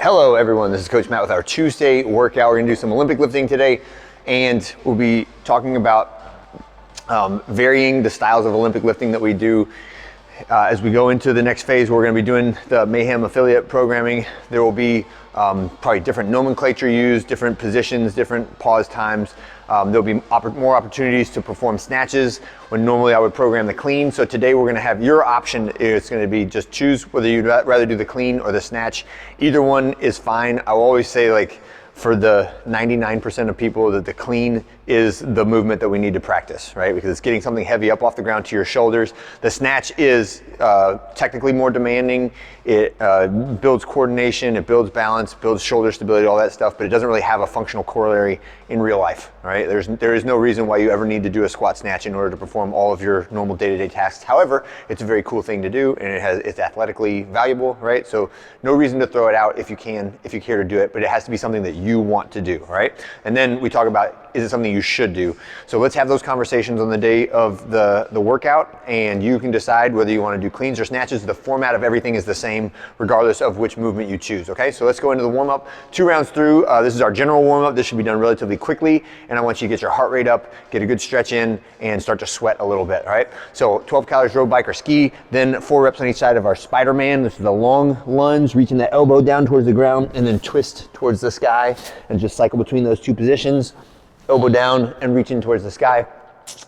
Hello everyone, this is Coach Matt with our Tuesday workout. We're gonna do some Olympic lifting today, and we'll be talking about varying the styles of Olympic lifting that we do. As we go into the next phase, we're gonna be doing the Mayhem affiliate programming. There will be probably different nomenclature used, different positions, different pause times. There'll be more opportunities to perform snatches when normally I would program the clean. So today we're gonna have your option. It's gonna be just choose whether you'd rather do the clean or the snatch. Either one is fine. I will always say, like, for the 99% of people, that the clean is the movement that we need to practice, right? Because it's getting something heavy up off the ground to your shoulders. The snatch is technically more demanding. It builds coordination, it builds balance, builds shoulder stability, all that stuff, but it doesn't really have a functional corollary in real life, right? There is no reason why you ever need to do a squat snatch in order to perform all of your normal day-to-day tasks. However, it's a very cool thing to do, and it's athletically valuable, right? So no reason to throw it out if you care to do it, but it has to be something that you want to do, right? And then we talk about, is it something you should do? So let's have those conversations on the day of the workout, and you can decide whether you want to do cleans or snatches. The format of everything is the same regardless of which movement you choose, okay? So let's go into the warm-up. 2 rounds through. This is our general warm-up. This should be done relatively quickly, and I want you to get your heart rate up, get a good stretch in, and start to sweat a little bit, all right? So 12 calories road bike or ski, then 4 reps on each side of our Spider-Man. This is a long lunge, reaching that elbow down towards the ground, and then twist towards the sky, and just cycle between those 2 positions. Elbow down and reaching towards the sky.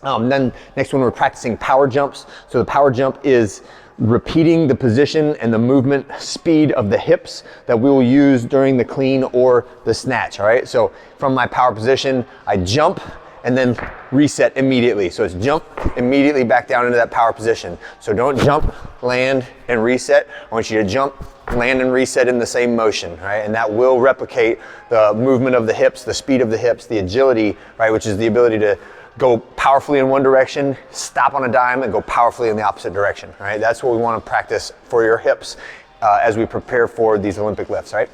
Then next one, we're practicing power jumps. So the power jump is repeating the position and the movement speed of the hips that we will use during the clean or the snatch, all right? So from my power position, I jump and then reset immediately. So it's jump, immediately back down into that power position. So don't jump, land, and reset. I want you to jump, land, and reset in the same motion, right? And that will replicate the movement of the hips, the speed of the hips, the agility, right? Which is the ability to go powerfully in one direction, stop on a dime, and go powerfully in the opposite direction, right? That's what we want to practice for your hips as we prepare for these Olympic lifts, right?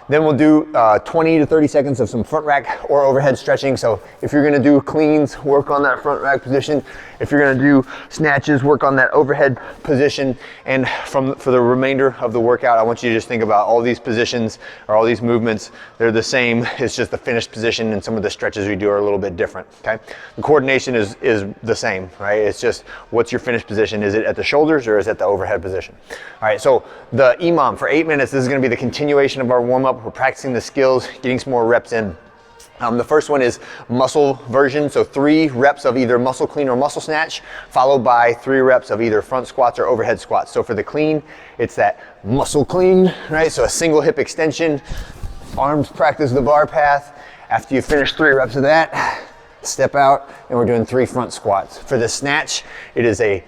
Then we'll do 20 to 30 seconds of some front rack or overhead stretching. So if you're gonna do cleans, work on that front rack position. If you're gonna do snatches, work on that overhead position. And for the remainder of the workout, I want you to just think about all these positions or all these movements. They're the same. It's just the finished position, and some of the stretches we do are a little bit different, okay? The coordination is the same, right? It's just, what's your finished position? Is it at the shoulders or is it at the overhead position? All right, so the EMOM for 8 minutes, this is gonna be the continuation of our warm-up. We're practicing the skills, getting some more reps in. The first one is muscle version, so 3 reps of either muscle clean or muscle snatch, followed by 3 reps of either front squats or overhead squats. So for the clean, it's that muscle clean, right? So a single hip extension, arms practice the bar path. After you finish 3 reps of that, step out, and we're doing 3 front squats. For the snatch, it is a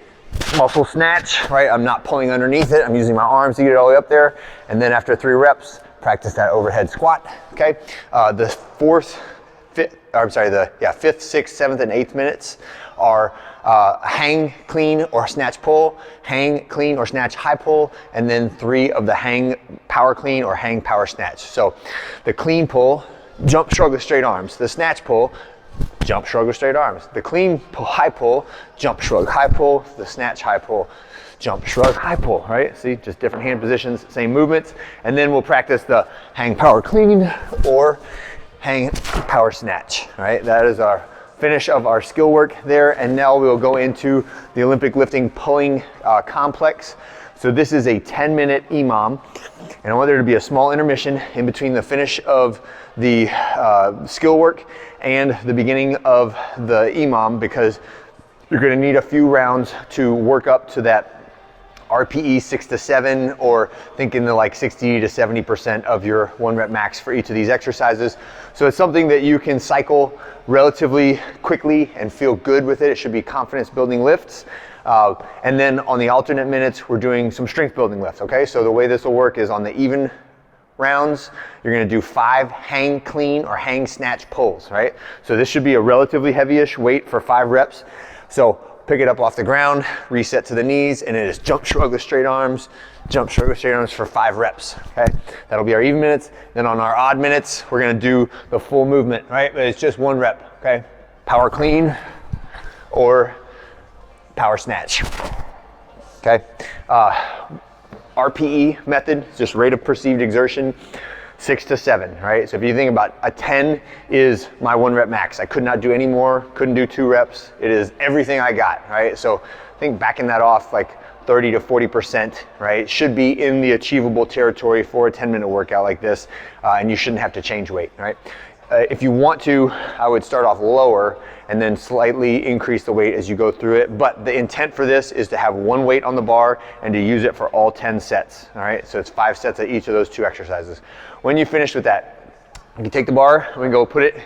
muscle snatch, right? I'm not pulling underneath it. I'm using my arms to get it all the way up there. And then after 3 reps, practice that overhead squat, okay? The 5th, 6th, 7th, and 8th minutes are hang, clean, or snatch pull, hang, clean, or snatch high pull, and then 3 of the hang, power clean, or hang, power snatch. So the clean pull, jump, shrug with straight arms. The snatch pull, jump, shrug with straight arms. The clean pull, high pull, jump, shrug, high pull. The snatch, high pull, jump, shrug, high pull, right? See, just different hand positions, same movements. And then we'll practice the hang, power clean, or hang, power snatch, right? That is our finish of our skill work there. And now we'll go into the Olympic lifting pulling complex. So this is a 10-minute EMOM, and I want there to be a small intermission in between the finish of the skill work and the beginning of the EMOM, because you're gonna need a few rounds to work up to that RPE 6 to 7, or think in the like 60 to 70% of your 1 rep max for each of these exercises. So it's something that you can cycle relatively quickly and feel good with it. It should be confidence building lifts. And then on the alternate minutes, we're doing some strength building lifts, okay? So the way this will work is on the even rounds, you're gonna do 5 hang clean or hang snatch pulls, right? So this should be a relatively heavyish weight for 5 reps. So pick it up off the ground, reset to the knees, and it is jump, shrug with straight arms, jump, shrug with straight arms for 5 reps, okay? That'll be our even minutes. Then on our odd minutes, we're gonna do the full movement, right? But it's just 1 rep, okay? Power clean or power snatch, okay? RPE method, just rate of perceived exertion, 6 to 7, right? So if you think about a 10 is my 1 rep max. I could not do any more, couldn't do 2 reps. It is everything I got, right? So I think backing that off like 30 to 40%, right? Should be in the achievable territory for a 10-minute workout like this, and you shouldn't have to change weight, right? If you want to, I would start off lower and then slightly increase the weight as you go through it. But the intent for this is to have 1 weight on the bar and to use it for all 10 sets, all right? So it's 5 sets of each of those 2 exercises. When you finish with that, you can take the bar, we can go put it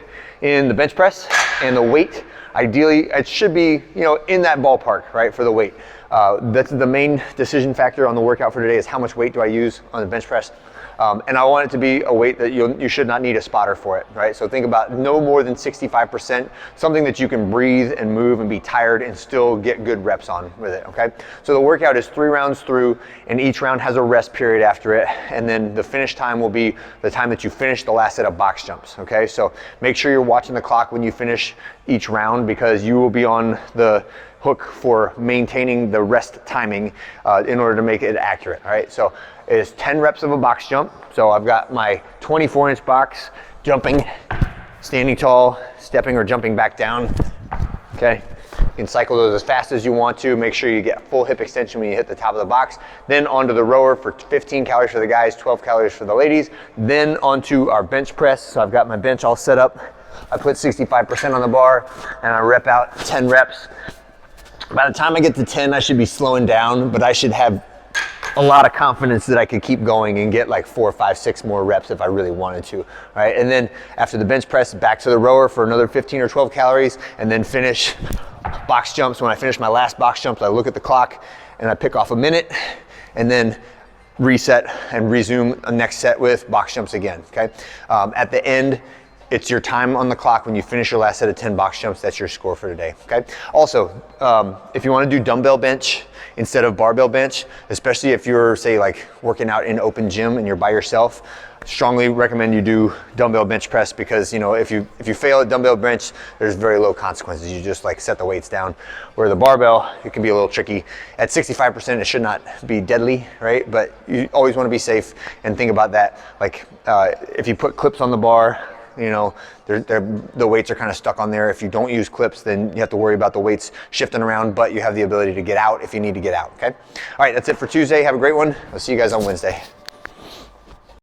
in the bench press, and the weight, ideally, it should be, in that ballpark, right, for the weight. That's the main decision factor on the workout for today is how much weight do I use on the bench press. And I want it to be a weight that you should not need a spotter for it, right? So think about no more than 65%, something that you can breathe and move and be tired and still get good reps on with it, okay? So the workout is 3 rounds through, and each round has a rest period after it, and then the finish time will be the time that you finish the last set of box jumps, okay? So make sure you're watching the clock when you finish each round, because you will be on the hook for maintaining the rest timing in order to make it accurate, all right? So it's 10 reps of a box jump. So I've got my 24-inch box, jumping, standing tall, stepping or jumping back down, okay? You can cycle those as fast as you want to. Make sure you get full hip extension when you hit the top of the box. Then onto the rower for 15 calories for the guys, 12 calories for the ladies. Then onto our bench press. So I've got my bench all set up. I put 65% on the bar and I rep out 10 reps. By the time I get to 10, I should be slowing down, but I should have a lot of confidence that I could keep going and get like 4, 5, 6 more reps if I really wanted to, right? And then after the bench press, back to the rower for another 15 or 12 calories, and then finish box jumps. When I finish my last box jumps, I look at the clock and I pick off a minute, and then reset and resume a next set with box jumps again, okay? At the end, it's your time on the clock when you finish your last set of 10 box jumps. That's your score for today, okay? Also, if you want to do dumbbell bench instead of barbell bench, especially if you're, say, like working out in open gym and you're by yourself, strongly recommend you do dumbbell bench press, because if you fail at dumbbell bench, there's very low consequences. You just like set the weights down. Where the barbell, it can be a little tricky. At 65%, it should not be deadly, right? But you always want to be safe and think about that. Like if you put clips on the bar, the weights are kind of stuck on there. If you don't use clips, then you have to worry about the weights shifting around, but you have the ability to get out if you need to get out, okay? All right, that's it for Tuesday. Have a great one. I'll see you guys on Wednesday.